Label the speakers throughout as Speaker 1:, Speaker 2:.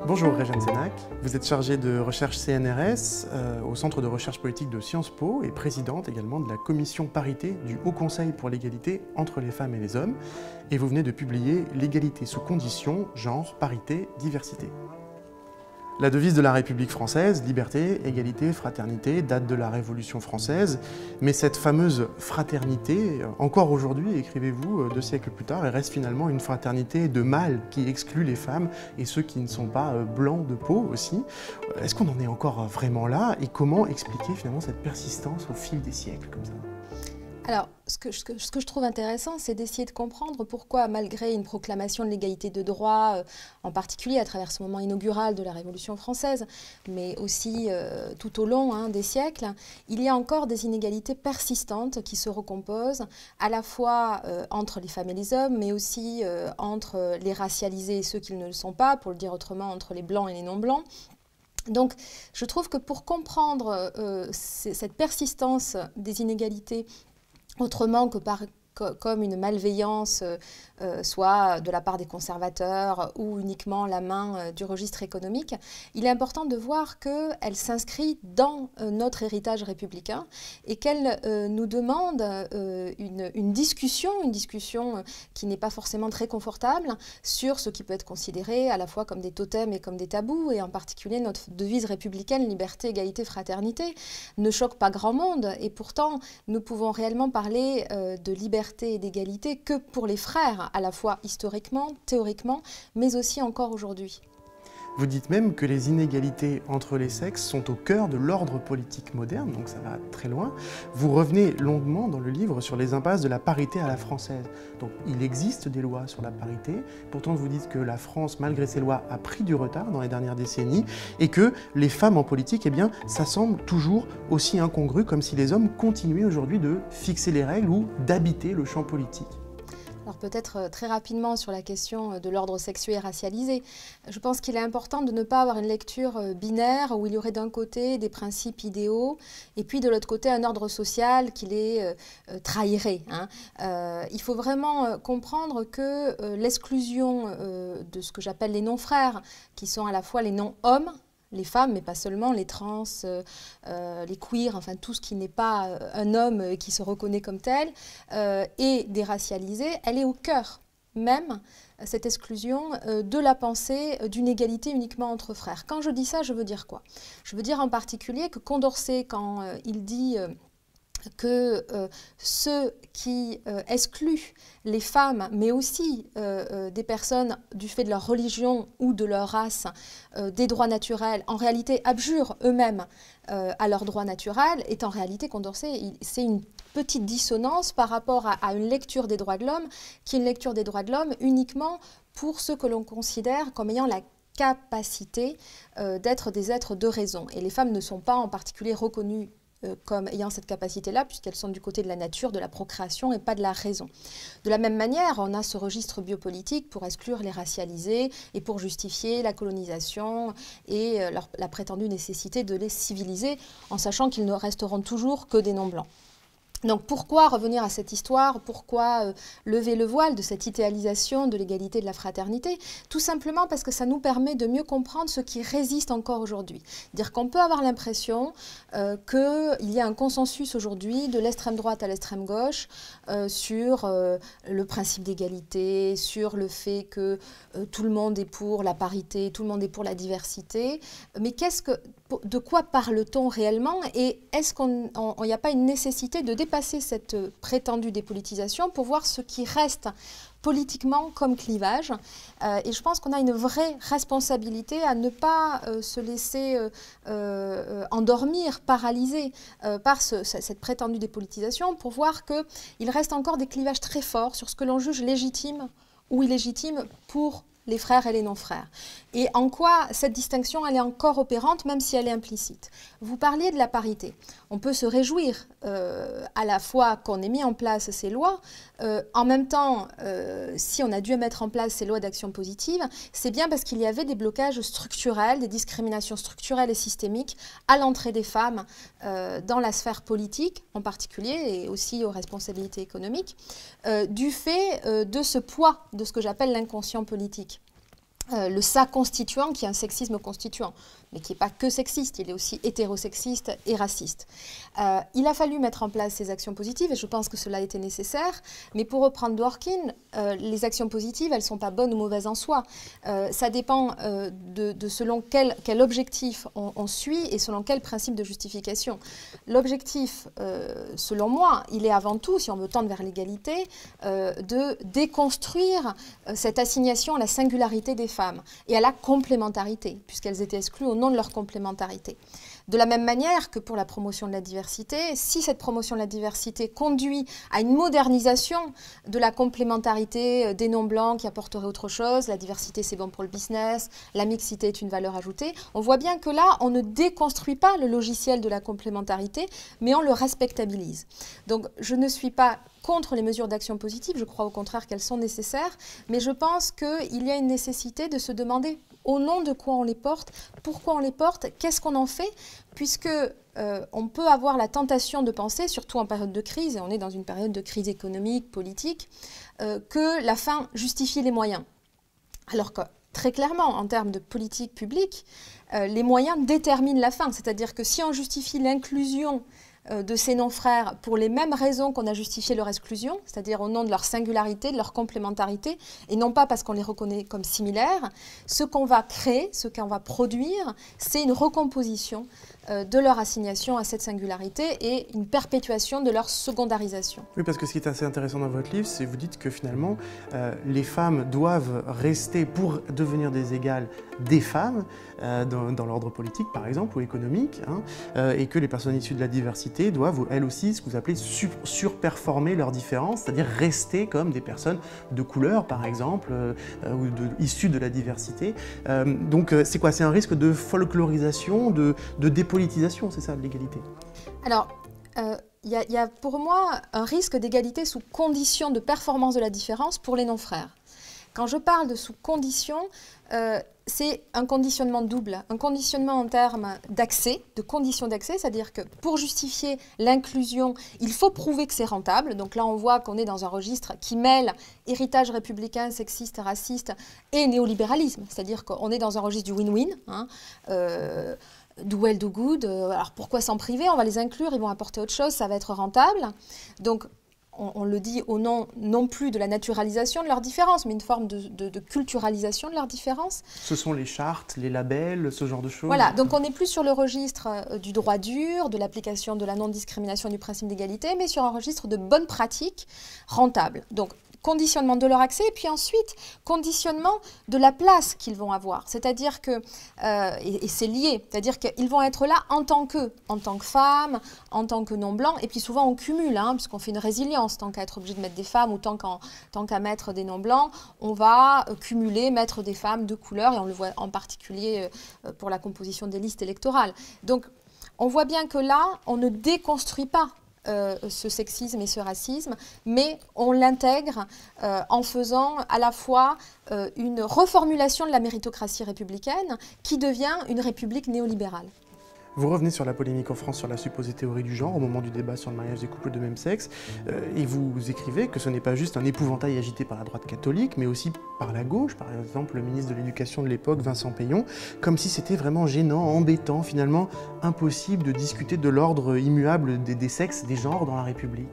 Speaker 1: Bonjour Réjeanne Sénac, vous êtes chargée de recherche CNRS au Centre de recherche politique de Sciences Po et présidente également de la commission parité du Haut Conseil pour l'égalité entre les femmes et les hommes. Et vous venez de publier L'égalité sous conditions, genre, parité, diversité. La devise de la République française, liberté, égalité, fraternité, date de la Révolution française. Mais cette fameuse fraternité, encore aujourd'hui, écrivez-vous, 2 siècles plus tard, elle reste finalement une fraternité de mâles qui exclut les femmes et ceux qui ne sont pas blancs de peau aussi. Est-ce qu'on en est encore vraiment là? Et comment expliquer finalement cette persistance au fil des siècles comme ça?
Speaker 2: Alors, ce que je trouve intéressant, c'est d'essayer de comprendre pourquoi, malgré une proclamation de l'égalité de droit, en particulier à travers ce moment inaugural de la Révolution française, mais aussi tout au long des siècles, il y a encore des inégalités persistantes qui se recomposent, à la fois entre les femmes et les hommes, mais aussi entre les racialisés et ceux qui ne le sont pas, pour le dire autrement, entre les blancs et les non-blancs. Donc, je trouve que pour comprendre cette persistance des inégalités, autrement que comme une malveillance, soit de la part des conservateurs ou uniquement la main du registre économique, il est important de voir qu'elle s'inscrit dans notre héritage républicain et qu'elle nous demande une discussion qui n'est pas forcément très confortable sur ce qui peut être considéré à la fois comme des totems et comme des tabous, et en particulier notre devise républicaine, liberté, égalité, fraternité, ne choque pas grand monde, et pourtant nous pouvons réellement parler de liberté et d'égalité que pour les frères, à la fois historiquement, théoriquement, mais aussi encore aujourd'hui.
Speaker 1: Vous dites même que les inégalités entre les sexes sont au cœur de l'ordre politique moderne, donc ça va très loin. Vous revenez longuement dans le livre sur les impasses de la parité à la française. Donc il existe des lois sur la parité, pourtant vous dites que la France, malgré ces lois, a pris du retard dans les dernières décennies et que les femmes en politique, eh bien, ça semble toujours aussi incongru, comme si les hommes continuaient aujourd'hui de fixer les règles ou d'habiter le champ politique.
Speaker 2: Alors peut-être très rapidement sur la question de l'ordre sexué et racialisé. Je pense qu'il est important de ne pas avoir une lecture binaire où il y aurait d'un côté des principes idéaux et puis de l'autre côté un ordre social qui les trahirait. Il faut vraiment comprendre que l'exclusion de ce que j'appelle les non-frères, qui sont à la fois les non-hommes, les femmes, mais pas seulement, les trans, les queers, enfin tout ce qui n'est pas un homme qui se reconnaît comme tel, et des racialisés, elle est au cœur même, cette exclusion, de la pensée d'une égalité uniquement entre frères. Quand je dis ça, je veux dire quoi? Je veux dire en particulier que Condorcet, quand il dit que ceux qui excluent les femmes, mais aussi des personnes du fait de leur religion ou de leur race, des droits naturels, en réalité abjurent eux-mêmes à leurs droits naturels, est en réalité, Condorcet, c'est une petite dissonance par rapport à une lecture des droits de l'homme, qui est une lecture des droits de l'homme uniquement pour ceux que l'on considère comme ayant la capacité d'être des êtres de raison. Et les femmes ne sont pas en particulier reconnues comme ayant cette capacité-là, puisqu'elles sont du côté de la nature, de la procréation et pas de la raison. De la même manière, on a ce registre biopolitique pour exclure les racialisés et pour justifier la colonisation et la prétendue nécessité de les civiliser, en sachant qu'ils ne resteront toujours que des non-blancs. Donc pourquoi revenir à cette histoire? Pourquoi lever le voile de cette idéalisation de l'égalité et de la fraternité? Tout simplement parce que ça nous permet de mieux comprendre ce qui résiste encore aujourd'hui. Dire qu'on peut avoir l'impression qu'il y a un consensus aujourd'hui de l'extrême droite à l'extrême gauche sur le principe d'égalité, sur le fait que tout le monde est pour la parité, tout le monde est pour la diversité. Mais de quoi parle-t-on réellement, et est-ce qu'il n'y a pas une nécessité de dépasser cette prétendue dépolitisation pour voir ce qui reste politiquement comme clivage, et je pense qu'on a une vraie responsabilité à ne pas se laisser endormir, paralyser par cette prétendue dépolitisation, pour voir qu'il reste encore des clivages très forts sur ce que l'on juge légitime ou illégitime pour les frères et les non-frères. Et en quoi cette distinction, elle est encore opérante, même si elle est implicite. Vous parliez de la parité. On peut se réjouir à la fois qu'on ait mis en place ces lois. En même temps, si on a dû mettre en place ces lois d'action positive, c'est bien parce qu'il y avait des blocages structurels, des discriminations structurelles et systémiques à l'entrée des femmes dans la sphère politique en particulier, et aussi aux responsabilités économiques, du fait de ce poids de ce que j'appelle l'inconscient politique. le ça constituant qui est un sexisme constituant, mais qui n'est pas que sexiste, il est aussi hétérosexiste et raciste. Il a fallu mettre en place ces actions positives et je pense que cela était nécessaire, mais pour reprendre Dworkin, les actions positives, elles ne sont pas bonnes ou mauvaises en soi. Ça dépend de selon quel objectif on suit et selon quel principe de justification. L'objectif, selon moi, il est avant tout, si on veut tendre vers l'égalité, de déconstruire cette assignation à la singularité des femmes et à la complémentarité, puisqu'elles étaient exclues au nom de leur complémentarité. De la même manière que pour la promotion de la diversité, si cette promotion de la diversité conduit à une modernisation de la complémentarité des non-blancs qui apporterait autre chose, la diversité c'est bon pour le business, la mixité est une valeur ajoutée, on voit bien que là, on ne déconstruit pas le logiciel de la complémentarité, mais on le respectabilise. Donc je ne suis pas contre les mesures d'action positive, je crois au contraire qu'elles sont nécessaires, mais je pense qu'il y a une nécessité de se demander au nom de quoi on les porte, pourquoi on les porte, qu'est-ce qu'on en fait, puisque on peut avoir la tentation de penser, surtout en période de crise, et on est dans une période de crise économique, politique, que la fin justifie les moyens. Alors que très clairement, en termes de politique publique, les moyens déterminent la fin, c'est-à-dire que si on justifie l'inclusion de ces non-frères pour les mêmes raisons qu'on a justifié leur exclusion, c'est-à-dire au nom de leur singularité, de leur complémentarité, et non pas parce qu'on les reconnaît comme similaires, ce qu'on va créer, ce qu'on va produire, c'est une recomposition de leur assignation à cette singularité et une perpétuation de leur secondarisation.
Speaker 1: Oui, parce que ce qui est assez intéressant dans votre livre, c'est que vous dites que finalement, les femmes doivent rester, pour devenir des égales, des femmes, dans l'ordre politique par exemple, ou économique, hein, et que les personnes issues de la diversité doivent, elles aussi, ce que vous appelez surperformer leurs différences, c'est-à-dire rester comme des personnes de couleur par exemple, ou issues de la diversité. Donc c'est quoi? C'est un risque de folklorisation, de dépolitisation, c'est ça, de l'égalité?
Speaker 2: Alors, il y a pour moi un risque d'égalité sous condition de performance de la différence pour les non-frères. Quand je parle de sous condition, c'est un conditionnement double, un conditionnement en termes d'accès, de conditions d'accès, c'est-à-dire que pour justifier l'inclusion, il faut prouver que c'est rentable. Donc là, on voit qu'on est dans un registre qui mêle héritage républicain, sexiste, raciste et néolibéralisme, c'est-à-dire qu'on est dans un registre du win-win, hein, do well, do good. Alors pourquoi s'en priver? On va les inclure, ils vont apporter autre chose, ça va être rentable. Donc on le dit au nom non plus de la naturalisation de leurs différences, mais une forme de culturalisation de leurs différences.
Speaker 1: Ce sont les chartes, les labels, ce genre de choses.
Speaker 2: Voilà, donc on n'est plus sur le registre du droit dur, de l'application de la non-discrimination du principe d'égalité, mais sur un registre de bonnes pratiques rentables. Donc conditionnement de leur accès, et puis ensuite conditionnement de la place qu'ils vont avoir. C'est-à-dire que, et c'est lié, c'est-à-dire qu'ils vont être là en tant que femmes, en tant que non-blancs, et puis souvent on cumule, hein, puisqu'on fait une résilience, tant qu'à être obligé de mettre des femmes ou tant qu'à mettre des non-blancs, on va cumuler, mettre des femmes de couleur, et on le voit en particulier pour la composition des listes électorales. Donc on voit bien que là, on ne déconstruit pas ce sexisme et ce racisme, mais on l'intègre en faisant à la fois une reformulation de la méritocratie républicaine qui devient une république néolibérale.
Speaker 1: Vous revenez sur la polémique en France sur la supposée théorie du genre au moment du débat sur le mariage des couples de même sexe et vous écrivez que ce n'est pas juste un épouvantail agité par la droite catholique mais aussi par la gauche, par exemple le ministre de l'Éducation de l'époque, Vincent Peillon, comme si c'était vraiment gênant, embêtant, finalement impossible de discuter de l'ordre immuable des sexes, des genres dans la République.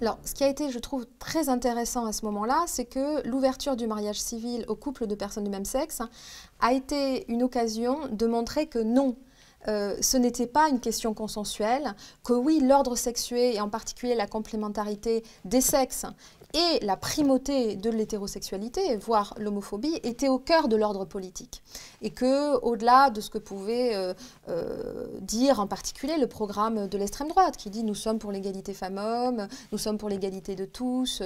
Speaker 2: Alors, ce qui a été, je trouve, très intéressant à ce moment-là, c'est que l'ouverture du mariage civil aux couples de personnes du même sexe a été une occasion de montrer que non, ce n'était pas une question consensuelle, que oui, l'ordre sexué, et en particulier la complémentarité des sexes, et la primauté de l'hétérosexualité, voire l'homophobie, était au cœur de l'ordre politique. Et que, au-delà de ce que pouvait dire en particulier le programme de l'extrême droite, qui dit « nous sommes pour l'égalité femmes-hommes, nous sommes pour l'égalité de tous »,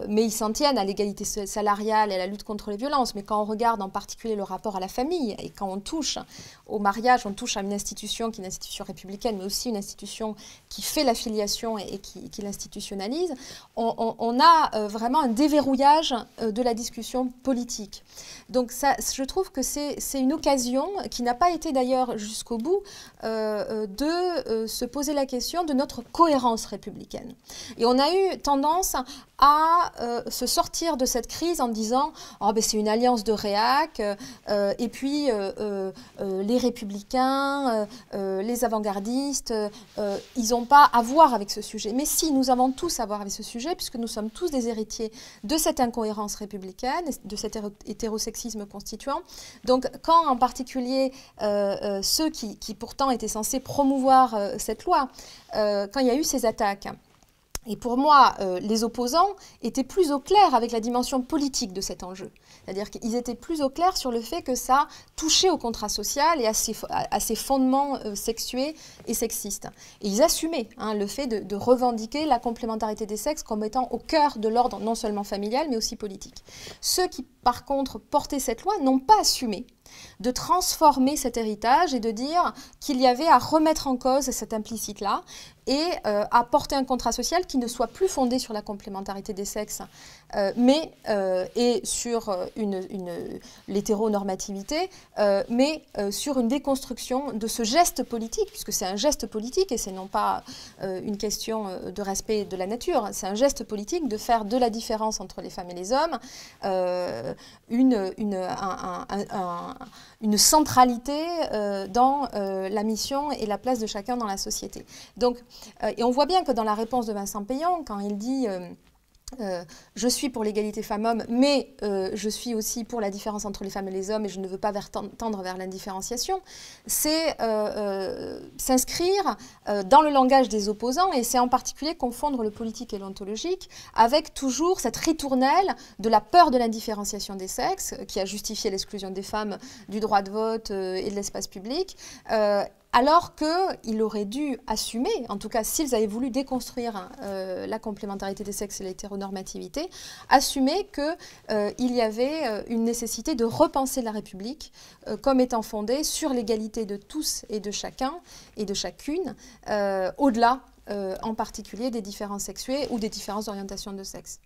Speaker 2: mais ils s'en tiennent à l'égalité salariale et à la lutte contre les violences. Mais quand on regarde en particulier le rapport à la famille, et quand on touche au mariage, on touche à une institution qui est une institution républicaine, mais aussi une institution qui fait la filiation et qui l'institutionnalise, on a vraiment un déverrouillage de la discussion politique. Donc ça, je trouve que c'est une occasion qui n'a pas été d'ailleurs jusqu'au bout de se poser la question de notre cohérence républicaine. Et on a eu tendance à se sortir de cette crise en disant « oh, ben c'est une alliance de réac, et puis les républicains, les avant-gardistes, ils n'ont pas à voir avec ce sujet ». Mais si, nous avons tous à voir avec ce sujet, puisque nous sommes tous des héritiers de cette incohérence républicaine, de cet hétérosexisme constituant. Donc quand en particulier ceux qui pourtant étaient censés promouvoir cette loi, quand il y a eu ces attaques, et pour moi, les opposants étaient plus au clair avec la dimension politique de cet enjeu. C'est-à-dire qu'ils étaient plus au clair sur le fait que ça touchait au contrat social et à ses fondements sexués et sexistes. Et ils assumaient le fait de revendiquer la complémentarité des sexes comme étant au cœur de l'ordre non seulement familial, mais aussi politique. Ceux qui, par contre, portaient cette loi n'ont pas assumé de transformer cet héritage et de dire qu'il y avait à remettre en cause cet implicite-là et à porter un contrat social qui ne soit plus fondé sur la complémentarité des sexes, mais et sur l'hétéronormativité, mais sur une déconstruction de ce geste politique, puisque c'est un geste politique et c'est non pas une question de respect de la nature, c'est un geste politique de faire de la différence entre les femmes et les hommes une centralité dans la mission et la place de chacun dans la société. Donc, et on voit bien que dans la réponse de Vincent Peillon, quand il dit je suis pour l'égalité femmes-hommes, mais je suis aussi pour la différence entre les femmes et les hommes et je ne veux pas tendre vers l'indifférenciation, c'est s'inscrire dans le langage des opposants et c'est en particulier confondre le politique et l'ontologique avec toujours cette ritournelle de la peur de l'indifférenciation des sexes qui a justifié l'exclusion des femmes du droit de vote et de l'espace public. Alors qu'ils auraient dû assumer, en tout cas s'ils avaient voulu déconstruire la complémentarité des sexes et l'hétéronormativité, assumer qu'il y avait une nécessité de repenser la République comme étant fondée sur l'égalité de tous et de chacun et de chacune, au-delà en particulier des différences sexuées ou des différences d'orientation de sexe.